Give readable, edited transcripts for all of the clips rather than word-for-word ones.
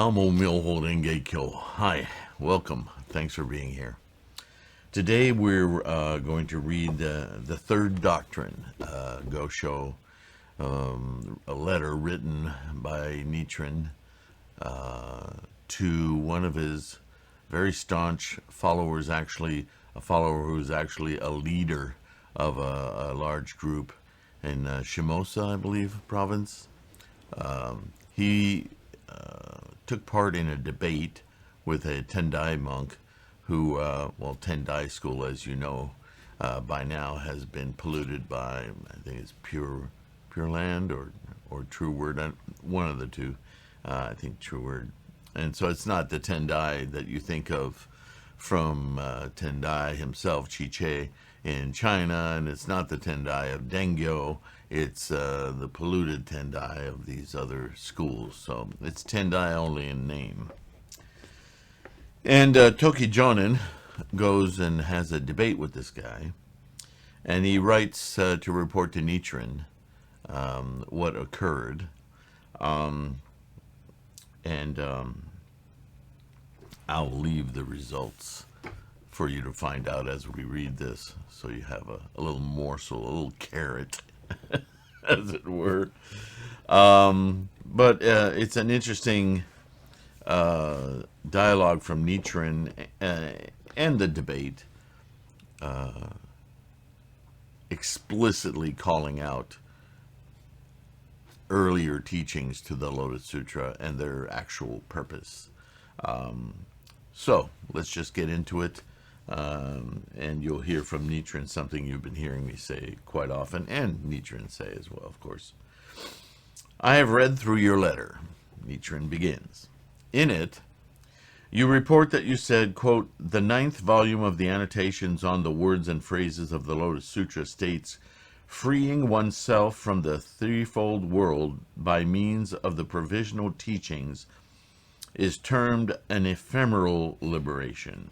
NaMuMyoHoRenGeKyo. Hi, welcome. Thanks for being here. Today we're going to read the Third Doctrine, Gosho, a letter written by Nichiren to one of his very staunch followers, actually a follower who's actually a leader of a large group in Shimosa, I believe, province. He took part in a debate with a Tendai monk who, well, Tendai school, as you know, by now has been polluted by, I think it's Pure Land or True Word, one of the two, I think True Word. And so it's not the Tendai that you think of from Tendai himself, Chiche, in China, and it's not the Tendai of Dengyo. It's the polluted Tendai of these other schools. So it's Tendai only in name. And Toki Jonin goes and has a debate with this guy. And he writes to report to Nichiren what occurred. I'll leave the results for you to find out as we read this. So you have a little morsel, a little carrot, as it were. But it's an interesting dialogue from Nichiren and the debate, explicitly calling out earlier teachings to the Lotus Sutra and their actual purpose. So let's just get into it. And you'll hear from Nichiren something you've been hearing me say quite often, and Nichiren say as well, of course. I have read through your letter, Nichiren begins. In it, you report that you said, quote, the 9th volume of the annotations on the words and phrases of the Lotus Sutra states, freeing oneself from the threefold world by means of the provisional teachings is termed an ephemeral liberation.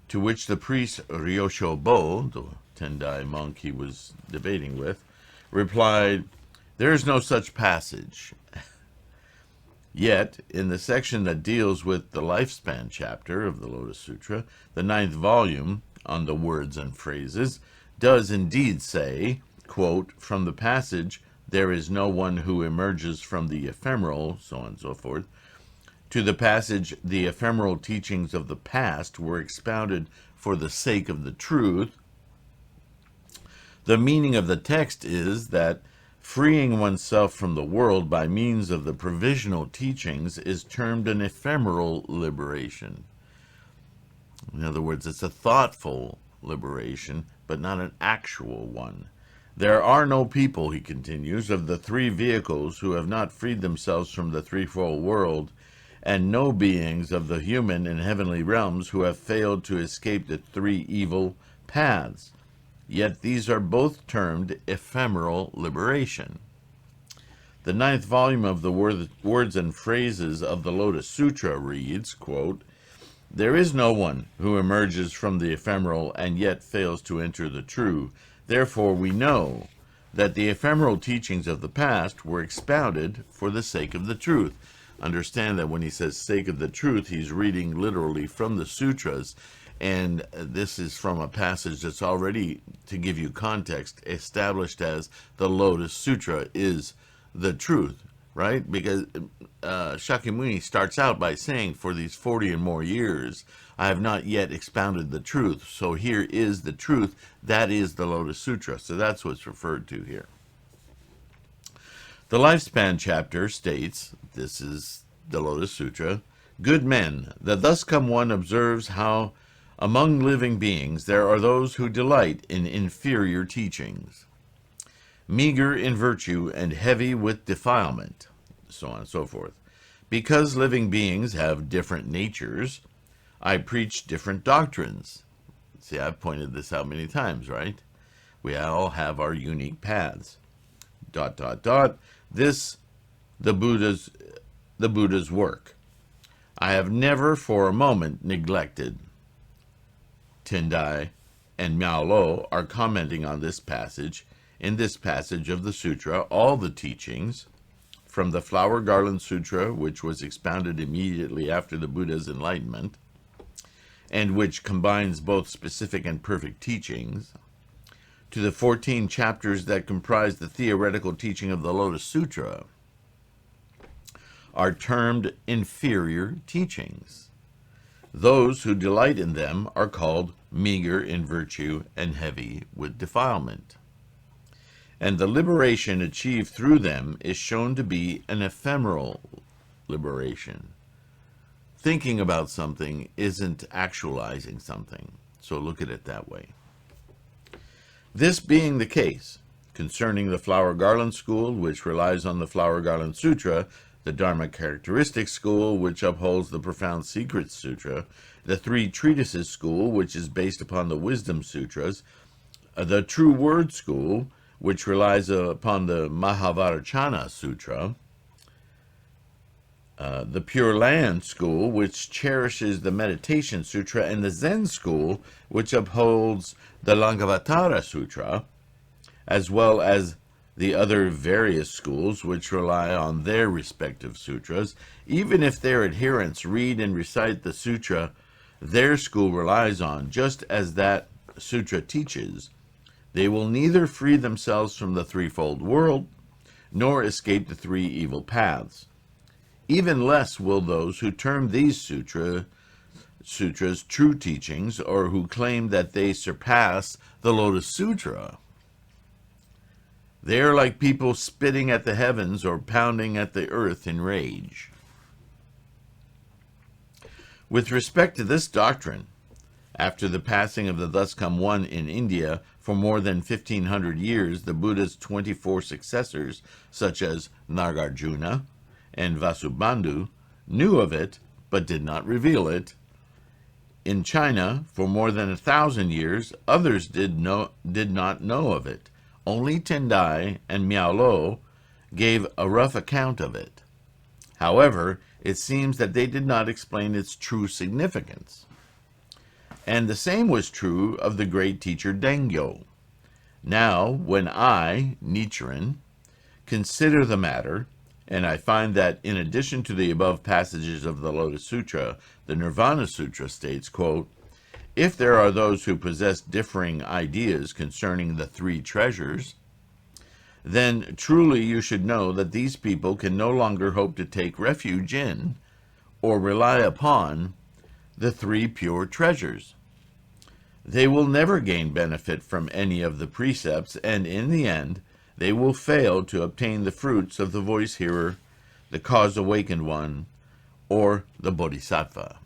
To which the priest Ryoshobo, the Tendai monk he was debating with, replied, there is no such passage. Yet, in the section that deals with the lifespan chapter of the Lotus Sutra, the 9th volume on the words and phrases does indeed say, quote, from the passage, there is no one who emerges from the ephemeral, so on and so forth, to the passage, the ephemeral teachings of the past were expounded for the sake of the truth. The meaning of the text is that freeing oneself from the world by means of the provisional teachings is termed an ephemeral liberation. In other words, it's a thoughtful liberation, but not an actual one. There are no people, he continues, of the three vehicles who have not freed themselves from the threefold world, and no beings of the human and heavenly realms who have failed to escape the three evil paths. Yet these are both termed ephemeral liberation. The 9th volume of the words and phrases of the Lotus Sutra reads, quote, there is no one who emerges from the ephemeral and yet fails to enter the true. Therefore we know that the ephemeral teachings of the past were expounded for the sake of the truth. Understand that when he says sake of the truth, he's reading literally from the sutras, and this is from a passage that's already, to give you context, established as the Lotus Sutra is the truth, right? Because Shakyamuni starts out by saying, for these 40 and more years, I have not yet expounded the truth. So here is the truth. That is the Lotus Sutra. So that's what's referred to here. The lifespan chapter states, this is the Lotus Sutra, good men, that thus come one observes how among living beings there are those who delight in inferior teachings, meager in virtue and heavy with defilement, so on and so forth. Because living beings have different natures, I preach different doctrines. See, I've pointed this out many times, right? We all have our unique paths. ... This, the Buddha's work. I have never for a moment neglected. Tendai and Miao Lo are commenting on this passage. In this passage of the sutra, all the teachings, from the Flower Garland Sutra, which was expounded immediately after the Buddha's enlightenment, and which combines both specific and perfect teachings, to the 14 chapters that comprise the theoretical teaching of the Lotus Sutra, are termed inferior teachings. Those who delight in them are called meager in virtue and heavy with defilement. And the liberation achieved through them is shown to be an ephemeral liberation. Thinking about something isn't actualizing something, so look at it that way. This being the case, concerning the Flower Garland School, which relies on the Flower Garland Sutra, the Dharma Characteristics School, which upholds the Profound Secrets Sutra, the Three Treatises School, which is based upon the Wisdom Sutras, the True Word School, which relies upon the Mahavajracana Sutra, the Pure Land School, which cherishes the Meditation Sutra, and the Zen School, which upholds the Lankavatara Sutra, as well as the other various schools which rely on their respective sutras. Even if their adherents read and recite the sutra their school relies on, just as that sutra teaches, they will neither free themselves from the threefold world, nor escape the three evil paths. Even less will those who term these sutras true teachings, or who claim that they surpass the Lotus Sutra. They are like people spitting at the heavens or pounding at the earth in rage. With respect to this doctrine, after the passing of the Thus Come One in India for more than 1,500 years, the Buddha's 24 successors, such as Nagarjuna and Vasubandhu, knew of it but did not reveal it. In China, for more than 1,000 years, others did not know of it. Only Tendai and Miao Lo gave a rough account of it. However, it seems that they did not explain its true significance. And the same was true of the great teacher Dengyo. Now, when I, Nichiren, consider the matter, and I find that in addition to the above passages of the Lotus Sutra, the Nirvana Sutra states, quote, "If there are those who possess differing ideas concerning the three treasures, then truly you should know that these people can no longer hope to take refuge in or rely upon the three pure treasures. They will never gain benefit from any of the precepts, and in the end, they will fail to obtain the fruits of the voice hearer, the cause awakened one, or the bodhisattva."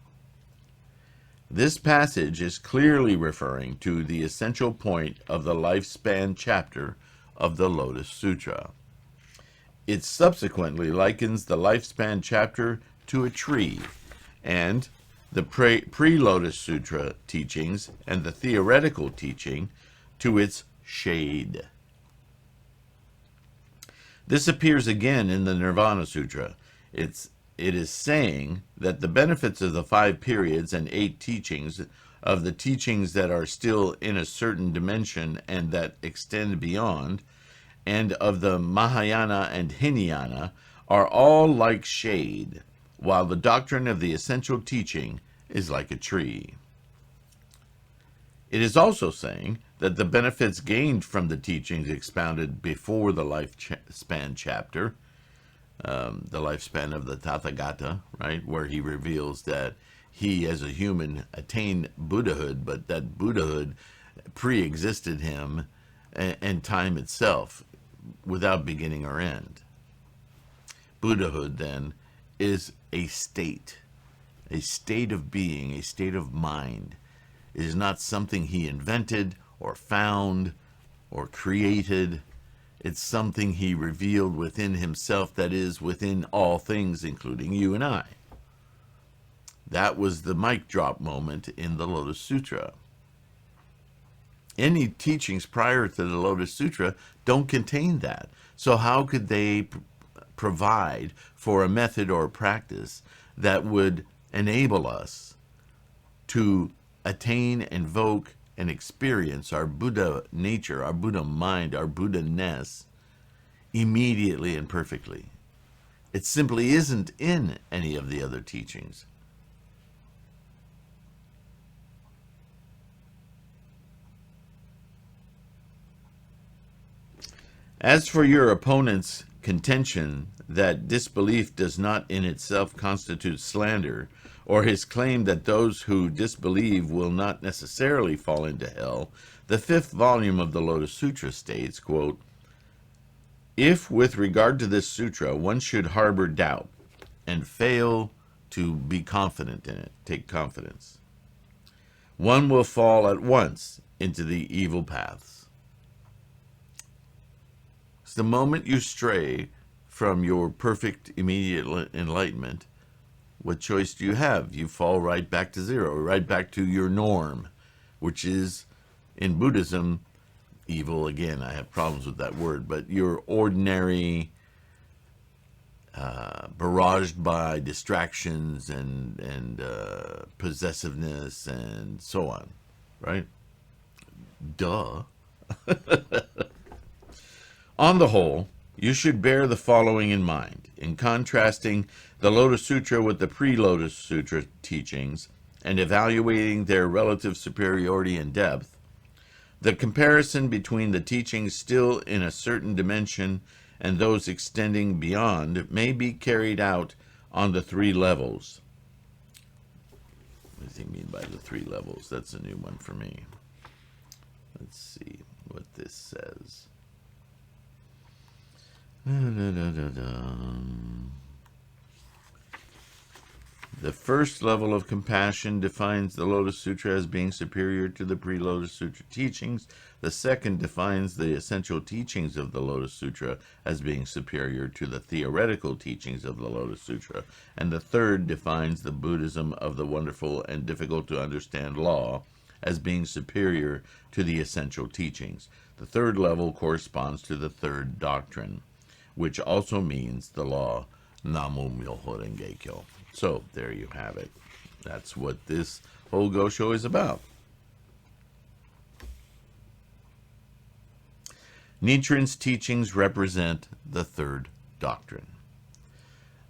This passage is clearly referring to the essential point of the lifespan chapter of the Lotus Sutra. It subsequently likens the lifespan chapter to a tree, and the pre-Lotus Sutra teachings and the theoretical teaching to its shade. This appears again in the Nirvana Sutra. It is saying that the benefits of the 5 periods and 8 teachings, of the teachings that are still in a certain dimension and that extend beyond, and of the Mahayana and Hinayana, are all like shade, while the doctrine of the essential teaching is like a tree. It is also saying that the benefits gained from the teachings expounded before the lifespan chapter, the lifespan of the Tathagata, right, where he reveals that he as a human attained Buddhahood, but that Buddhahood pre-existed him and time itself without beginning or end. Buddhahood, then, is a state of being, a state of mind. It is not something he invented or found or created. It's something he revealed within himself, that is, within all things, including you and I. That was the mic drop moment in the Lotus Sutra. Any teachings prior to the Lotus Sutra don't contain that. So how could they provide for a method or a practice that would enable us to attain, invoke, and experience our Buddha nature, our Buddha mind, our Buddha-ness immediately and perfectly? It simply isn't in any of the other teachings. As for your opponent's contention that disbelief does not in itself constitute slander, or his claim that those who disbelieve will not necessarily fall into hell, the 5th volume of the Lotus Sutra states, quote, "If with regard to this sutra one should harbor doubt and fail to be confident in it, take confidence, one will fall at once into the evil paths." The moment you stray from your perfect immediate enlightenment, what choice do you have? You fall right back to zero, right back to your norm, which is, in Buddhism, evil. Again, I have problems with that word, but your ordinary, barraged by distractions and possessiveness and so on, right? Duh. On the whole, you should bear the following in mind. In contrasting the Lotus Sutra with the pre-Lotus Sutra teachings and evaluating their relative superiority and depth, the comparison between the teachings still in a certain dimension and those extending beyond may be carried out on the 3 levels. What does he mean by the 3 levels? That's a new one for me. Let's see what this says. The first level of compassion defines the Lotus Sutra as being superior to the pre-Lotus Sutra teachings. The second defines the essential teachings of the Lotus Sutra as being superior to the theoretical teachings of the Lotus Sutra. And the third defines the Buddhism of the wonderful and difficult to understand law as being superior to the essential teachings. The third level corresponds to the Third Doctrine, which also means the law NaMuMyoHoRenGeKyo. So there you have it. That's what this whole Go Show is about. Nichiren's teachings represent the Third Doctrine.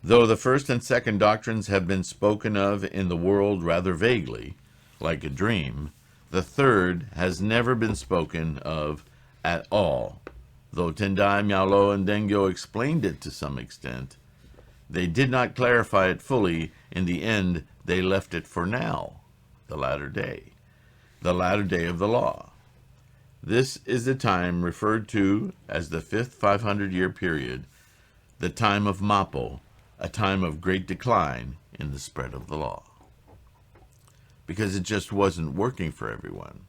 Though the first and second doctrines have been spoken of in the world rather vaguely, like a dream, the third has never been spoken of at all. Though Tendai, Miaolo, and Dengyo explained it to some extent, they did not clarify it fully. In the end, they left it for now, the latter day of the law. This is the time referred to as the 5th 500-year period, the time of Mappo, a time of great decline in the spread of the law. Because it just wasn't working for everyone.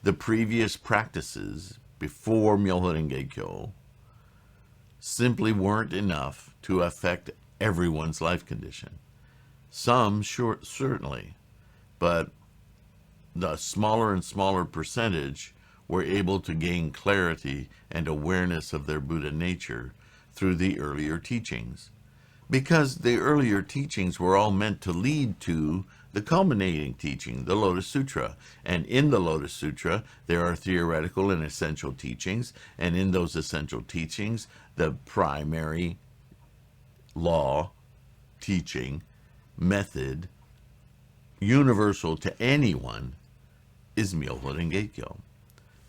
The previous practices before NaMuMyoHoRenGeKyo simply weren't enough to affect everyone's life condition. Some, certainly, but the smaller and smaller percentage were able to gain clarity and awareness of their Buddha nature through the earlier teachings. Because the earlier teachings were all meant to lead to the culminating teaching, the Lotus Sutra. And in the Lotus Sutra, there are theoretical and essential teachings. And in those essential teachings, the primary law, teaching, method, universal to anyone, is NaMuMyoHoRenGeKyo.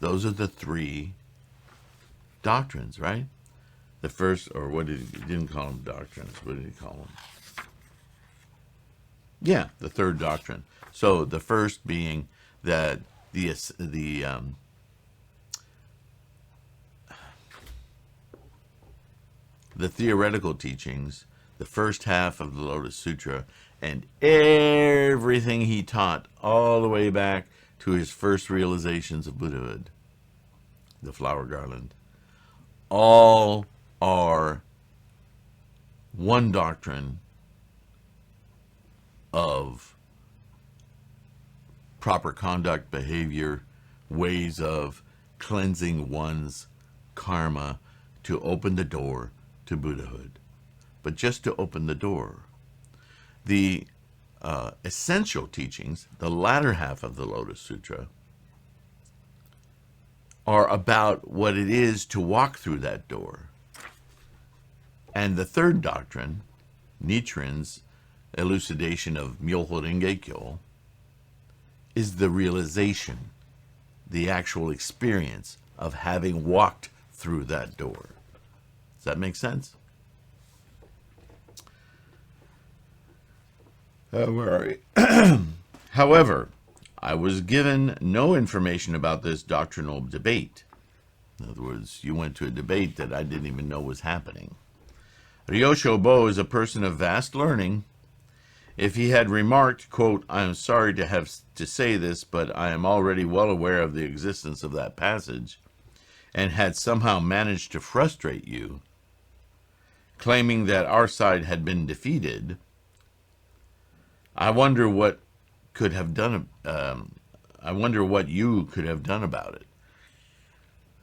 Those are the 3 doctrines, right? The first, or what did he didn't call them doctrines. What did he call them? Yeah, the Third Doctrine. So the first being that the theoretical teachings, the first half of the Lotus Sutra, and everything he taught all the way back to his first realizations of Buddhahood, the flower garland, all are one doctrine of proper conduct, behavior, ways of cleansing one's karma to open the door to Buddhahood. But just to open the door. The essential teachings, the latter half of the Lotus Sutra, are about what it is to walk through that door. And the Third Doctrine Nichiren's elucidation of NaMuMyoHoRenGeKyo is the realization, the actual experience of having walked through that door. Does that make sense? Where are we? However, I was given no information about this doctrinal debate. In other words, you went to a debate that I didn't even know was happening. Ryoshobo is a person of vast learning. If he had remarked, quote, "I am sorry to have to say this, but I am already well aware of the existence of that passage," and had somehow managed to frustrate you, claiming that our side had been defeated, I wonder what could have done. I wonder what you could have done about it.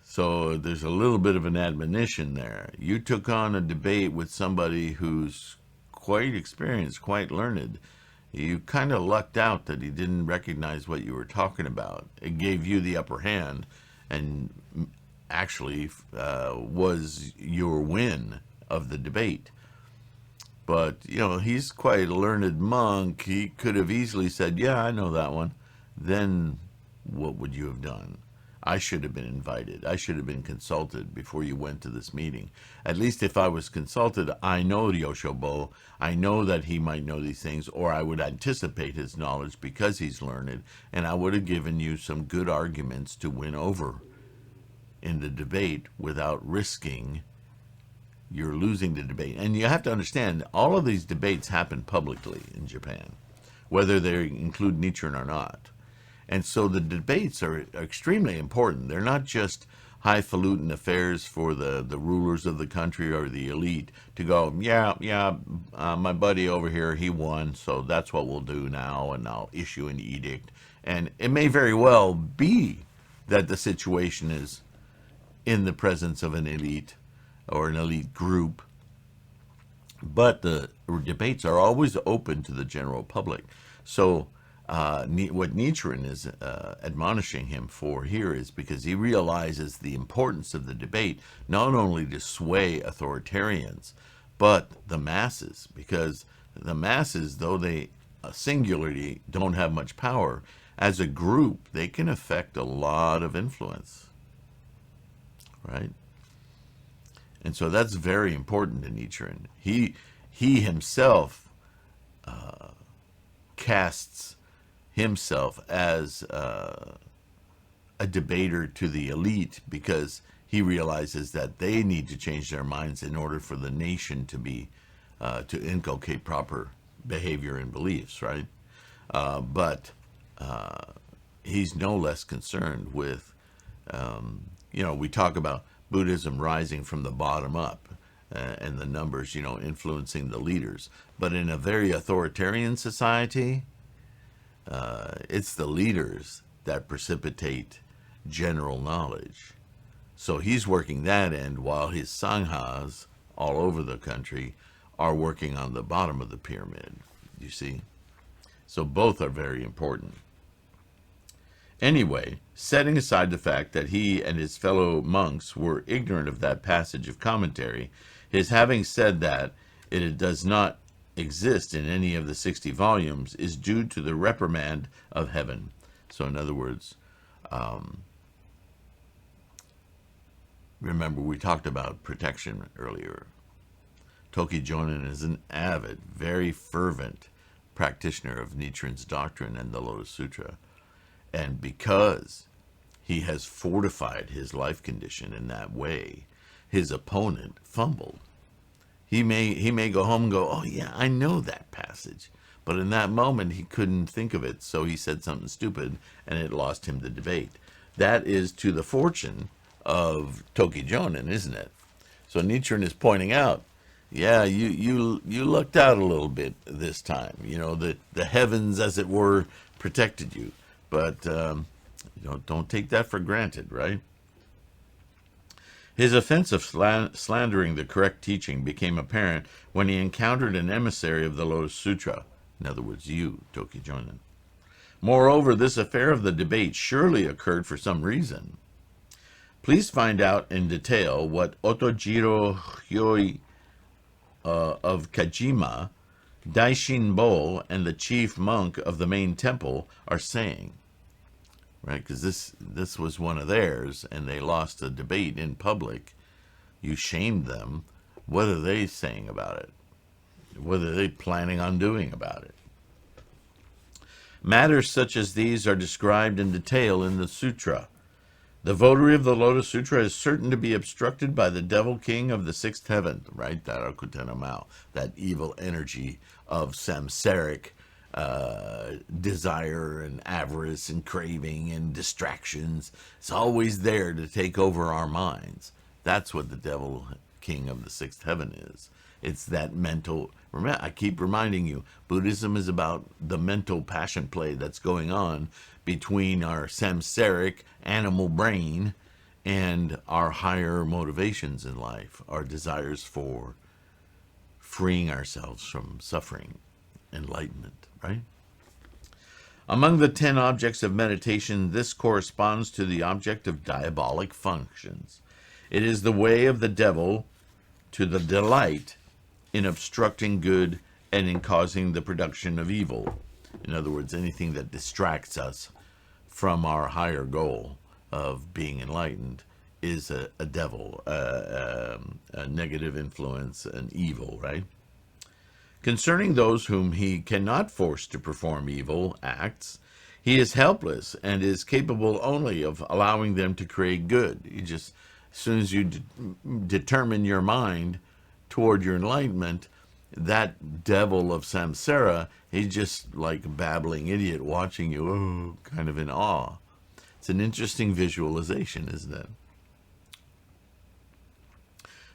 So there's a little bit of an admonition there. You took on a debate with somebody who's quite experienced, quite learned. You kind of lucked out that he didn't recognize what you were talking about. It gave you the upper hand, and actually was your win of the debate. But, you know, he's quite a learned monk. He could have easily said, yeah, I know that one. Then what would you have done? I should have been invited. I should have been consulted before you went to this meeting. At least if I was consulted, I know Ryoshobo. I know that he might know these things, or I would anticipate his knowledge because he's learned, and I would have given you some good arguments to win over in the debate without risking you're losing the debate. And you have to understand, all of these debates happen publicly in Japan, whether they include Nichiren or not. And so the debates are extremely important. They're not just highfalutin affairs for the rulers of the country or the elite to go, my buddy over here, he won, so that's what we'll do now, and I'll issue an edict. And it may very well be that the situation is in the presence of an elite or an elite group, but the debates are always open to the general public. So what Nichiren is admonishing him for here is because he realizes the importance of the debate, not only to sway authoritarians, but the masses, because the masses, though they singularly don't have much power, as a group, they can affect a lot of influence, right? And so that's very important to Nichiren. He himself casts himself as a debater to the elite because he realizes that they need to change their minds in order for the nation to be to inculcate proper behavior and beliefs, right? But he's no less concerned with, we talk about Buddhism rising from the bottom up and the numbers, influencing the leaders. But in a very authoritarian society, it's the leaders that precipitate general knowledge. So he's working that end while his sanghas all over the country are working on the bottom of the pyramid, you see? So both are very important. Anyway, setting aside the fact that he and his fellow monks were ignorant of that passage of commentary, his having said that it does not exist in any of the 60 volumes is due to the reprimand of heaven. So in other words, remember we talked about protection earlier. Toki Jonin is an avid, very fervent practitioner of Nichiren's doctrine and the Lotus Sutra. And because he has fortified his life condition in that way, his opponent fumbled. He may go home and go, oh yeah, I know that passage. But in that moment, he couldn't think of it, so he said something stupid, and it lost him the debate. That is to the fortune of Toki Jonin, isn't it? So Nichiren is pointing out, yeah, you lucked out a little bit this time. The heavens, as it were, protected you. But don't take that for granted, right? His offense of slandering the correct teaching became apparent when he encountered an emissary of the Lotus Sutra. In other words, you, Toki Jonin. Moreover, this affair of the debate surely occurred for some reason. Please find out in detail what Otojiro Hyoi of Kajima, Daishinbo, and the chief monk of the main temple are saying, right? Because this was one of theirs, and they lost a debate in public. You shamed them. What are they saying about it? What are they planning on doing about it? Matters such as these are described in detail in the sutra. The votary of the Lotus Sutra is certain to be obstructed by the devil king of the sixth heaven, right? That Akutana Mao, that evil energy of samsaric desire and avarice and craving and distractions. It's always there to take over our minds. That's what the devil king of the sixth heaven is. It's that mental, remember, I keep reminding you, Buddhism is about the mental passion play that's going on between our samsaric animal brain and our higher motivations in life, our desires for freeing ourselves from suffering, enlightenment, right? Among the 10 objects of meditation, this corresponds to the object of diabolic functions. It is the way of the devil to the delight in obstructing good and in causing the production of evil. In other words, anything that distracts us from our higher goal of being enlightened is a devil, a negative influence, an evil, right? Concerning those whom he cannot force to perform evil acts, he is helpless and is capable only of allowing them to create good. You just, as soon as you determine your mind toward your enlightenment, that devil of samsara, he's just like a babbling idiot watching you, oh, kind of in awe. It's an interesting visualization, isn't it?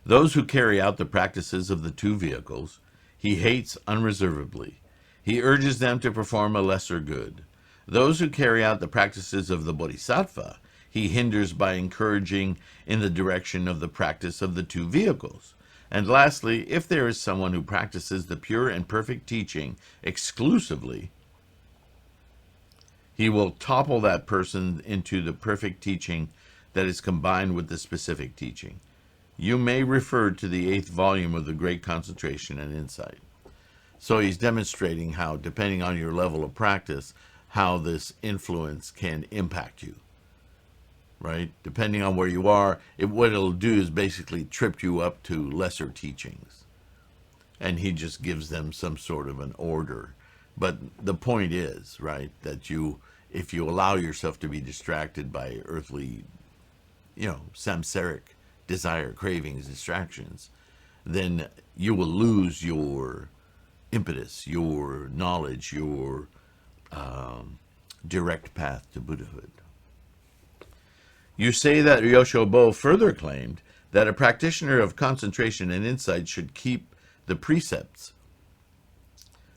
Those who carry out the practices of the two vehicles, he hates unreservedly. He urges them to perform a lesser good. Those who carry out the practices of the bodhisattva, he hinders by encouraging in the direction of the practice of the two vehicles. And lastly, if there is someone who practices the pure and perfect teaching exclusively, he will topple that person into the perfect teaching that is combined with the specific teaching. You may refer to the 8th volume of the Great Concentration and Insight. So he's demonstrating how, depending on your level of practice, how this influence can impact you. Right? Depending on where you are, what it'll do is basically trip you up to lesser teachings. And he just gives them some sort of an order. But the point is, right, that if you allow yourself to be distracted by earthly, samsaric desire, cravings, distractions, then you will lose your impetus, your knowledge, your direct path to Buddhahood. You say that Ryoshobo further claimed that a practitioner of concentration and insight should keep the precepts.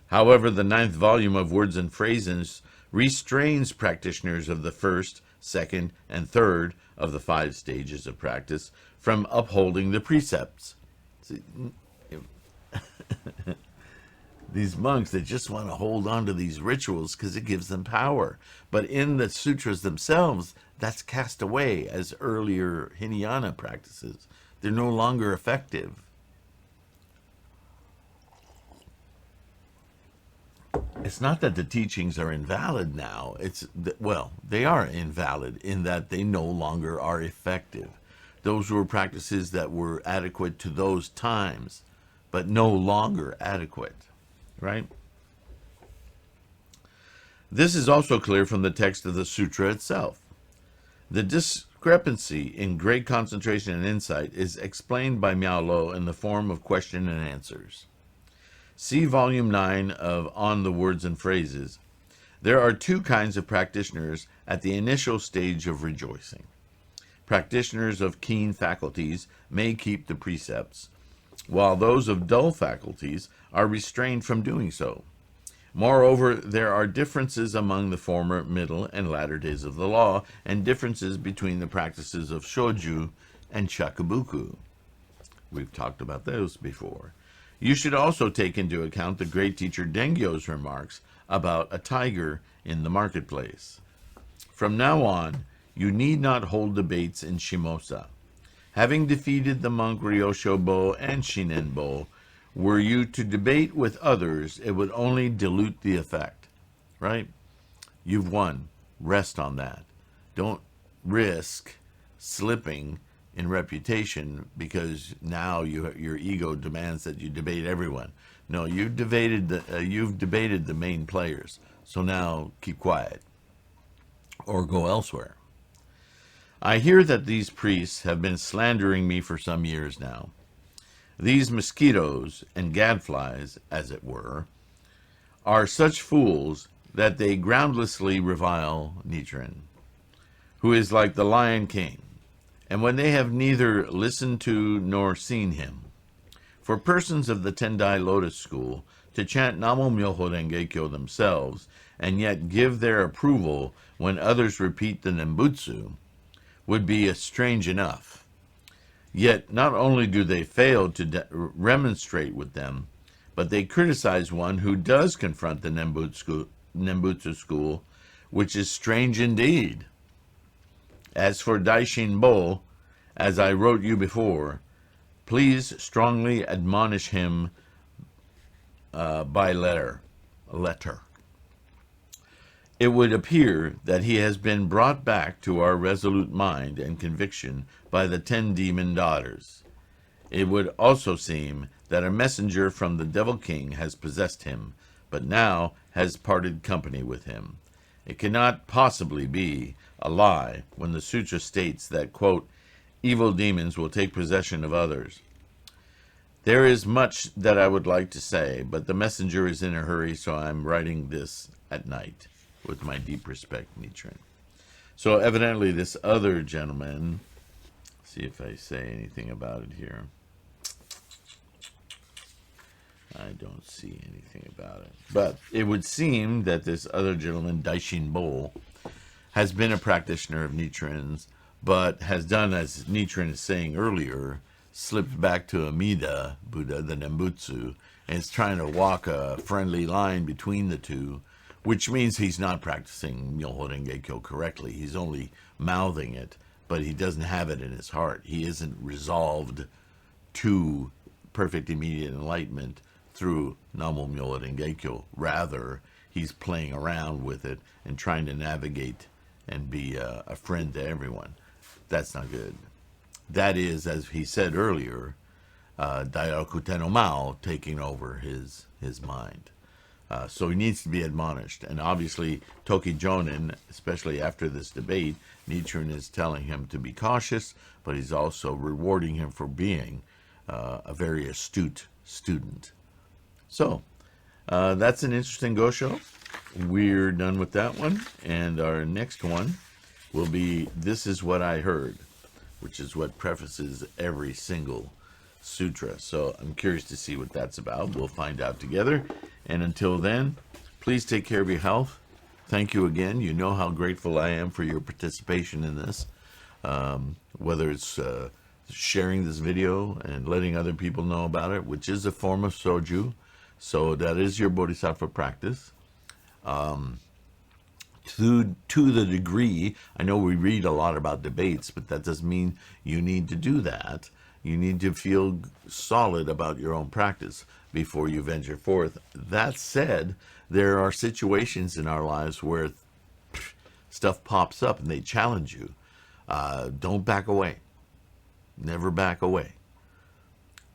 However, the 9th volume of Words and Phrases restrains practitioners of the 1st, 2nd, and 3rd of the 5 stages of practice from upholding the precepts. See, these monks, they just want to hold on to these rituals because it gives them power. But in the sutras themselves, that's cast away as earlier Hinayana practices. They're no longer effective. It's not that the teachings are invalid now. They are invalid in that they no longer are effective. Those were practices that were adequate to those times, but no longer adequate, right? This is also clear from the text of the sutra itself. The discrepancy in Great Concentration and Insight is explained by Miao Lo in the form of question and answers. See Volume 9 of On the Words and Phrases. There are 2 kinds of practitioners at the initial stage of rejoicing. Practitioners of keen faculties may keep the precepts, while those of dull faculties are restrained from doing so. Moreover, there are differences among the former, middle, and latter days of the law, and differences between the practices of shoju and shakubuku. We've talked about those before. You should also take into account the great teacher Dengyo's remarks about a tiger in the marketplace. From now on, you need not hold debates in Shimosa. Having defeated the monk Ryoshobo and Shinenbo, Were you to debate with others, it would only dilute the effect, right? You've won. Rest on that. Don't risk slipping in reputation because now your ego demands that you debate everyone. No, you've debated the main players. So now keep quiet or go elsewhere. I hear that these priests have been slandering me for some years now. These mosquitoes and gadflies, as it were, are such fools that they groundlessly revile Nichiren, who is like the Lion King, and when they have neither listened to nor seen him. For persons of the Tendai Lotus school to chant NaMuMyoHoRenGeKyo themselves and yet give their approval when others repeat the Nembutsu would be strange enough. Yet not only do they fail to remonstrate with them, but they criticize one who does confront the Nembutsu school, which is strange indeed. As for Daishinbo, as I wrote you before, please strongly admonish him by letter. It would appear that he has been brought back to our resolute mind and conviction by the 10 demon daughters. It would also seem that a messenger from the Devil King has possessed him, but now has parted company with him. It cannot possibly be a lie when the sutra states that, quote, evil demons will take possession of others. There is much that I would like to say, but the messenger is in a hurry, so I'm writing this at night. With my deep respect, Nichiren. So evidently this other gentleman, see if I say anything about it here. I don't see anything about it. But it would seem that this other gentleman, Daishinbo, has been a practitioner of Nichiren's, but has done, as Nichiren is saying earlier, slipped back to Amida Buddha, the Nembutsu, and is trying to walk a friendly line between the two, which means he's not practicing Myoho-Renge-Kyo correctly. He's only mouthing it, but he doesn't have it in his heart. He isn't resolved to perfect immediate enlightenment through NaMuMyoHoRenGeKyo. Rather, he's playing around with it and trying to navigate and be a friend to everyone. That's not good. That is, as he said earlier, Dairaku Tenno Mao taking over his mind. So he needs to be admonished. And obviously, Toki Jonin, especially after this debate, Nichiren is telling him to be cautious, but he's also rewarding him for being a very astute student. So, that's an interesting Gosho. We're done with that one. And our next one will be This Is What I Heard, which is what prefaces every single sutra. So I'm curious to see what that's about. We'll find out together. And until then, please take care of your health. Thank you again. You know how grateful I am for your participation in this. Whether it's sharing this video and letting other people know about it, which is a form of soju. So that is your bodhisattva practice. To the degree, I know we read a lot about debates, but that doesn't mean you need to do that. You need to feel solid about your own practice before you venture forth. That said, there are situations in our lives where stuff pops up and they challenge you. Don't back away. Never back away.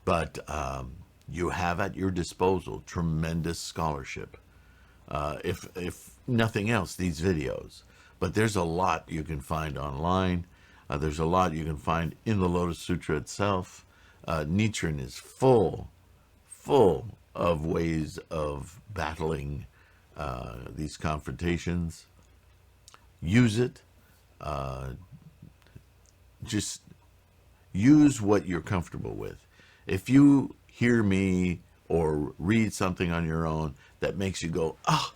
But you have at your disposal tremendous scholarship. If nothing else, these videos. But there's a lot you can find online. There's a lot you can find in the Lotus Sutra itself. Nichiren is full of ways of battling these confrontations. Use it. Just use what you're comfortable with. If you hear me or read something on your own that makes you go, oh,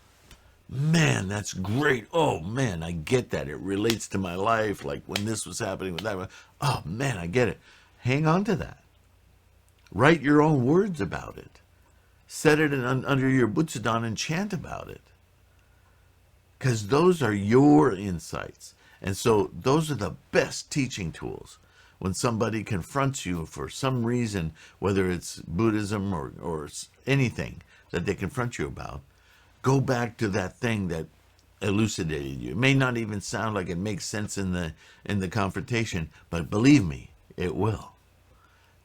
man, that's great. Oh, man, I get that. It relates to my life, like when this was happening with that. Oh, man, I get it. Hang on to that. Write your own words about it. Set it under your Butsudan and chant about it. Because those are your insights. And so those are the best teaching tools. when somebody confronts you for some reason, whether it's Buddhism or anything that they confront you about, go back to that thing that elucidated you. It may not even sound like it makes sense in the confrontation, but believe me, it will.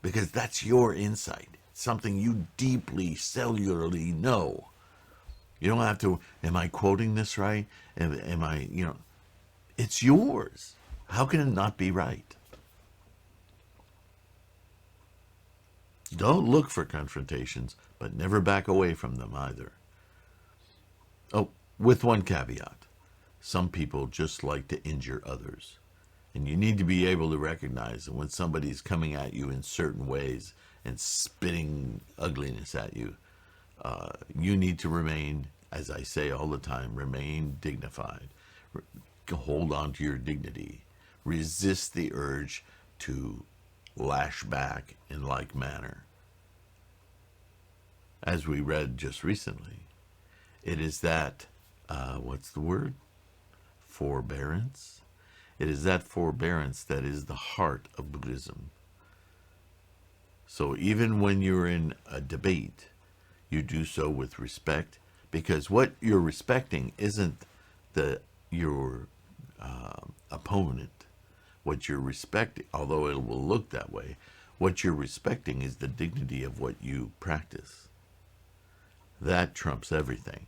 Because that's your insight. Something you deeply, cellularly know. You don't have to, am I quoting this right? Am I, it's yours. How can it not be right? Don't look for confrontations, but never back away from them either. Oh, with one caveat. Some people just like to injure others. And you need to be able to recognize that when somebody's coming at you in certain ways and spitting ugliness at you, you need to remain, as I say all the time, remain dignified. Hold on to your dignity. Resist the urge to lash back in like manner. As we read just recently, it is that, what's the word? Forbearance. It is that forbearance that is the heart of Buddhism. So even when you're in a debate, you do so with respect, because what you're respecting isn't your opponent. What you're respecting, although it will look that way, what you're respecting is the dignity of what you practice. That trumps everything.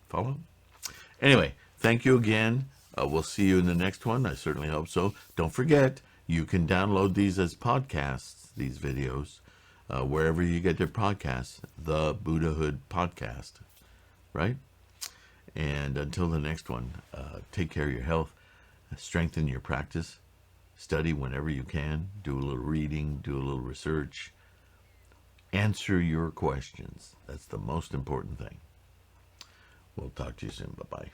Follow? Anyway, thank you again. We'll see you in the next one. I certainly hope so. Don't forget, you can download these as podcasts, these videos, wherever you get your podcasts, the Buddhahood podcast, right? And until the next one, take care of your health, strengthen your practice, study whenever you can, do a little reading, do a little research, answer your questions. That's the most important thing. We'll talk to you soon. Bye-bye.